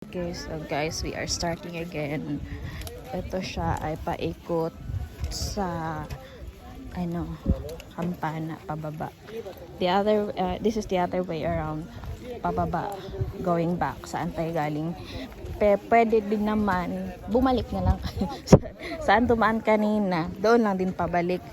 Okay, so guys, we are starting again. Ito siya ay paikot sa Kampana pababa. This is the other way around, pababa, going back saan tayo galing. Pwede din naman bumalik na lang saan dumaan kanina, doon lang din pabalik.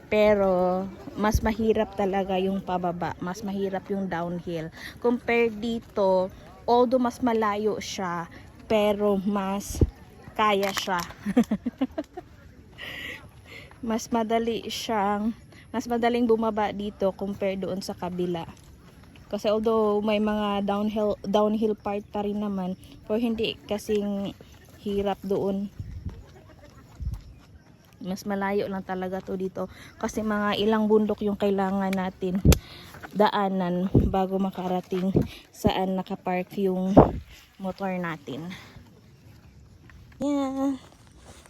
Pero mas mahirap talaga yung pababa, mas mahirap yung downhill compared dito. Although mas malayo siya, pero mas kaya siya. Mas madaling bumaba dito compare doon sa kabila. Kasi although may mga downhill part pa rin naman, pero hindi kasing hirap doon. Mas malayo lang talaga to dito kasi mga ilang bundok yung kailangan natin daanan bago makarating saan nakapark yung motor natin. Yan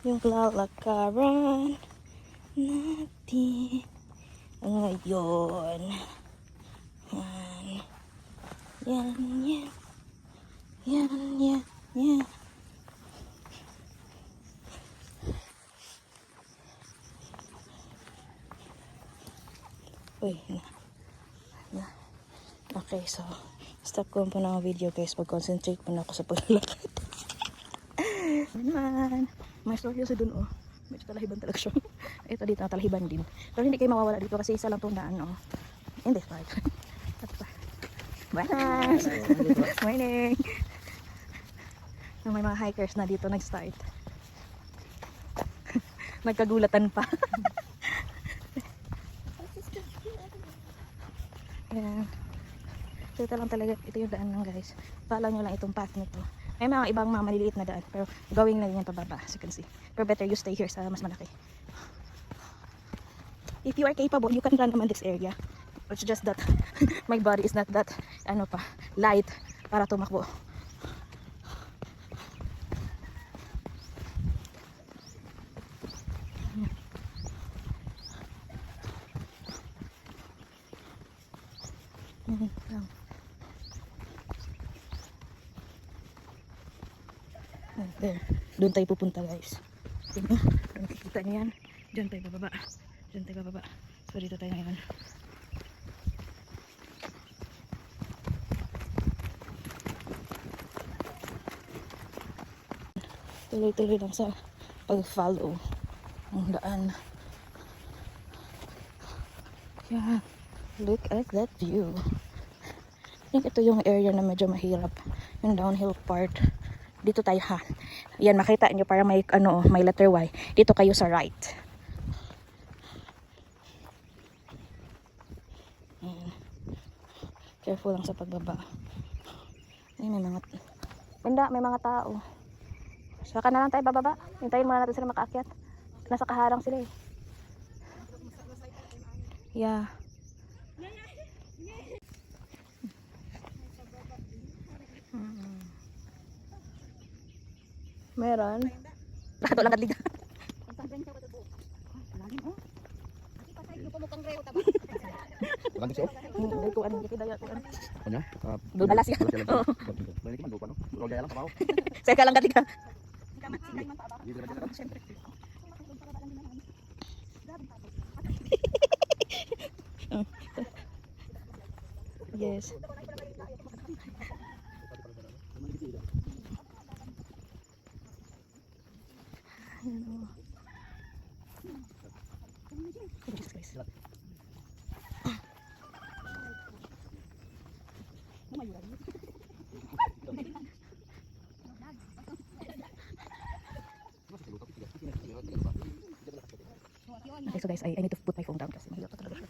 yung lalakaran natin ngayon. Yan. Uy, na. Okay, so stop ko po ng video guys. Mag-concentrate po na ako sa paglalakad. Man, may seryoso dun oh. Medyo talahiban talaga siya. Ito dito talahiban din. Pero hindi kayo mawawala dito kasi isa lang itong daan oh. In this part. Buenas! Morning! May mga hikers na dito nag-start. Nagkagulatan pa. Ayan. So ito lang talaga, ito yung daan lang guys. Follow nyo lang itong path nito. May mga ibang mga maliliit na daan, pero going na din yan pababa, as you can see. Pero better you stay here sa mas malaki. If you are capable, you can run naman this area. It's just that my body is not that light para tumakbo. There. Doon tayo pupunta guys. Tingnan, nakikita niyo yan. Diyan tayo bababa. So dito tayo ngayon. Tuloy-tuloy lang sa pag-follow ang daan. Yeah, look at that view. I think ito yung area na medyo mahirap, yung downhill part. Dito tayo ha. Yan, makita nyo para may may letter Y. Dito kayo sa right. Careful lang sa pagbaba. Ay, may mga tao. Saka na lang tayo bababa. Hintayin muna natin sila makaakyat. Nasa kaharang sila eh. Yeah. Meron. Lahat lang kadliga. Ganti siya. Hindi ko ano daya ko ano. Kanya? Balas yan. Oo. Balik man do pa no. Roll lang pa ako. Seka lang kadliga. Yes. Okay, so guys, I need to put my phone down kasi mahirap pa talaga siya.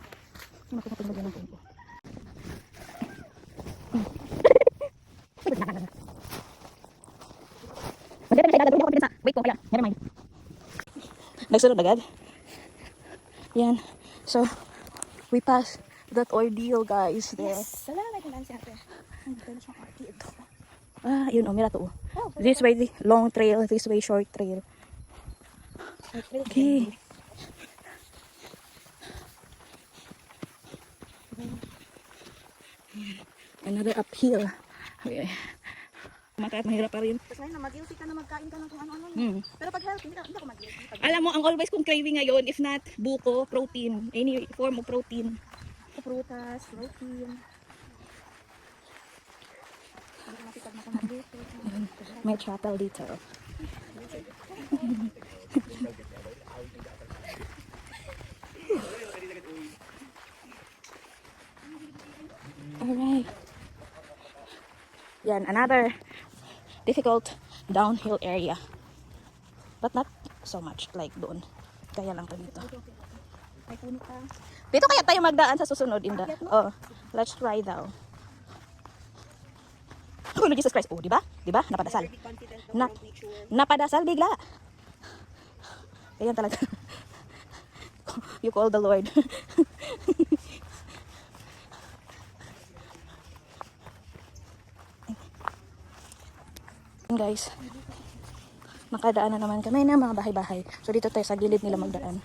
Hindi makapatulog yan ang phone ko. Wait ko, kaya. Never mind. Nagsunod agad? Yan. So, we passed that ordeal, guys. There. Yes. Salamat naman si ate. Ang ganda siyang ate ito. Ah, yun, mira to. This way, long trail. This way, short trail. Okay. Another uphill. Okay. Makaat mahirap pa rin. Tapos ngayon na mag-guilty ka na magkain ka ng kung ano-ano. Hmm. Pero pag healthy, hindi ako mag-guilty. Pag Alam mo, ang always kong craving ngayon, if not buko, protein. Any form of protein. prutas, protein. Hindi ko makitag na kumagluto. May chapel dito. Alright. Yan, another difficult downhill area. But not so much like doon. Kaya lang to dito. May puno ka. Dito kaya tayo magdaan sa susunod, Inda. Oh, let's try daw. Oh, no, Jesus Christ. Oh, di ba? Di ba? Napadasal. Be confident Na, about nature. napadasal bigla. Ayan talaga. You call the Lord. Guys, makadaan na naman kami ng mga bahay-bahay. So dito tayo sa gilid nila magdaan.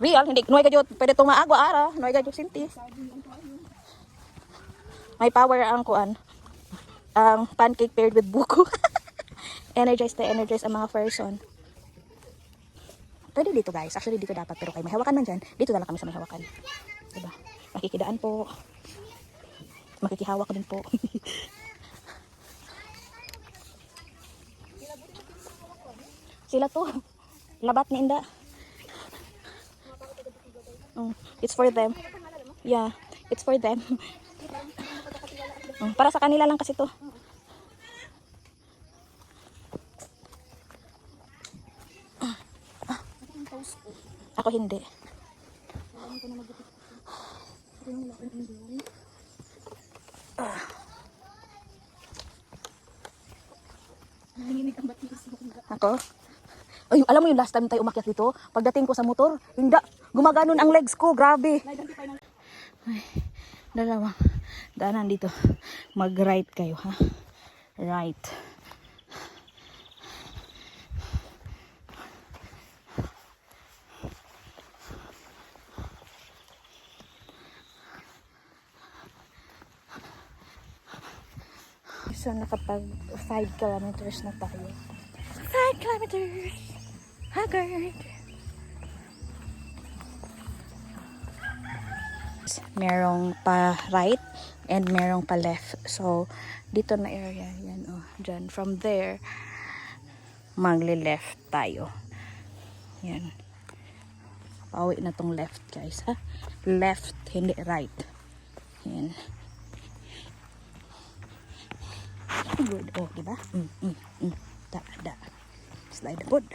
Real, hindi nuay kadyo pwede tong maagwa ara, nuay kadyo sinti. May power ang kuan. Ang pancake paired with buko. Energize ang mga person. Pwede dito guys. Actually dito dapat pero kayo may hawakan man dyan. Dito na lang kami sa may hawakan. Diba? Makikidaan po. Makikihawak din po. Sila to. Labat ni Inda. It's for them. Yeah, it's for them. Para sa kanila lang kasi to. Ako hindi. Ako? Ay, alam mo yung last time tayo umakyat dito? Pagdating ko sa motor, hindi. Gumaganon ang legs ko. Grabe. Ay, dalawang daanan dito. Mag-right kayo, ha? Right. So, nakapag 5 kilometers na tayo. 5 kilometers! Haggard! Merong pa right and merong pa left. So, dito na area. Yan, oh. Dyan. From there, magli-left tayo. Yan. Pauwi na tong left, guys, ha? Left, hindi right. Yan. Good. Oh, diba? Da. Slide the wood.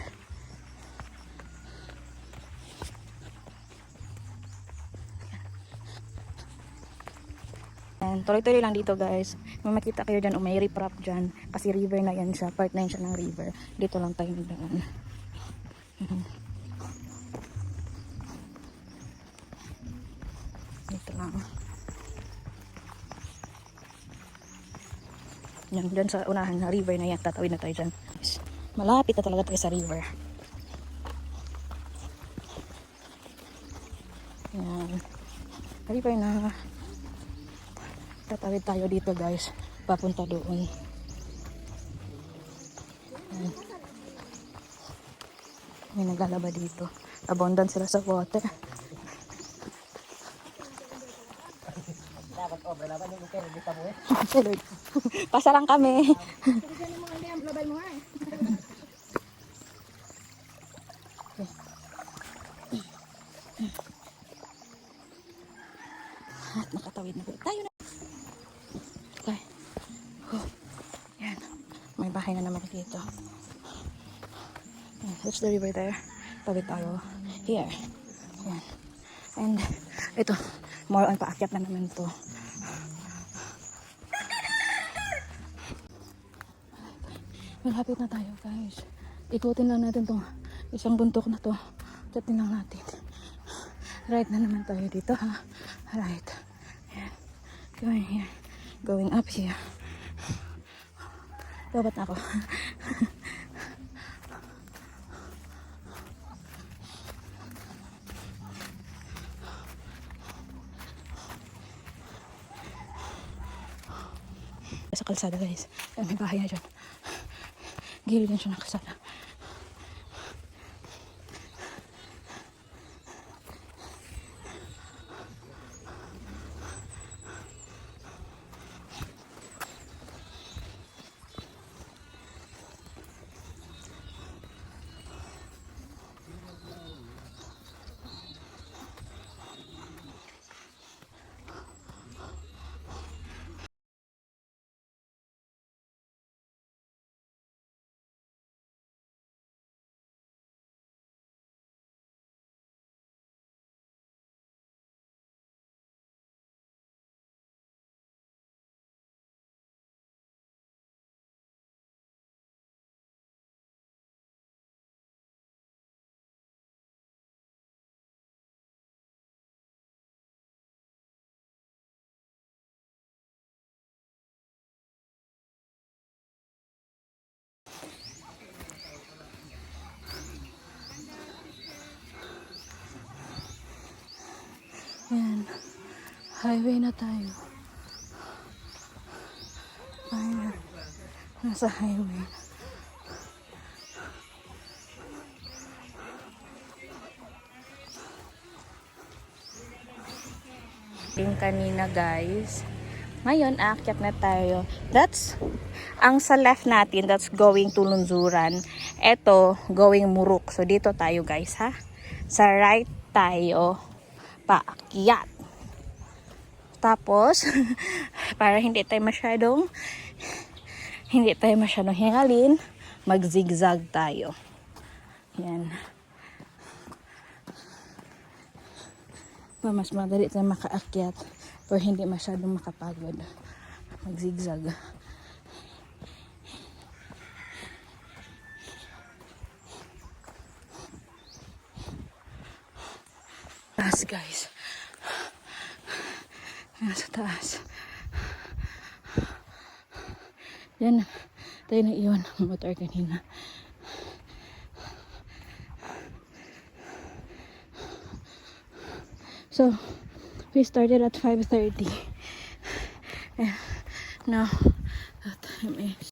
And tuloy-tuloy lang dito, guys. May makita kayo dyan o may riprap dyan. Kasi river na yan siya. Part na yan siya ng river. Dito lang tayo magdaan. Dito lang. Yan, dyan sa unahan na river na yan. Tatawid na tayo dyan. Malapit na talaga tayo sa river. Yan. River na. Tatawid tayo dito, guys. Papunta doon. Yan. May naglalaba dito. Abundant sila sa water. Lord. Pasarang kami. At nakatawid na tayo na. Okay. Yan. May bahay na naman dito. That's the river there. Tawid tayo here. Yan. And ito, more on paakyat na naman to. Malapit na tayo, guys. Ikutin lang natin tong isang buntok na to. Tatin lang natin. Right na naman tayo dito, ha? Right. Yan. Going here. Going up here. Dapat na ako. sa kalsada, guys. Ayan, may bahay na dyan. Gilid na siya ng kalsada. Ayan. Highway na tayo. Ayan. Nasa highway. Yung kanina, guys. Ngayon, aakyat na tayo. That's, ang sa left natin, that's going to Lunzuran. Ito, going Muruk. So, dito tayo, guys, ha? Sa right tayo, paakyat. Tapos, para hindi tayo masyadong hingalin, mag-zigzag tayo. Yan. Mas madali tayo makaakyat pero hindi masyadong makapagod. Mag-zigzag. Taas, guys. Nasa taas. Yan. Tayo na iwan ng motor kanina. So, we started at 5:30. And now, the time is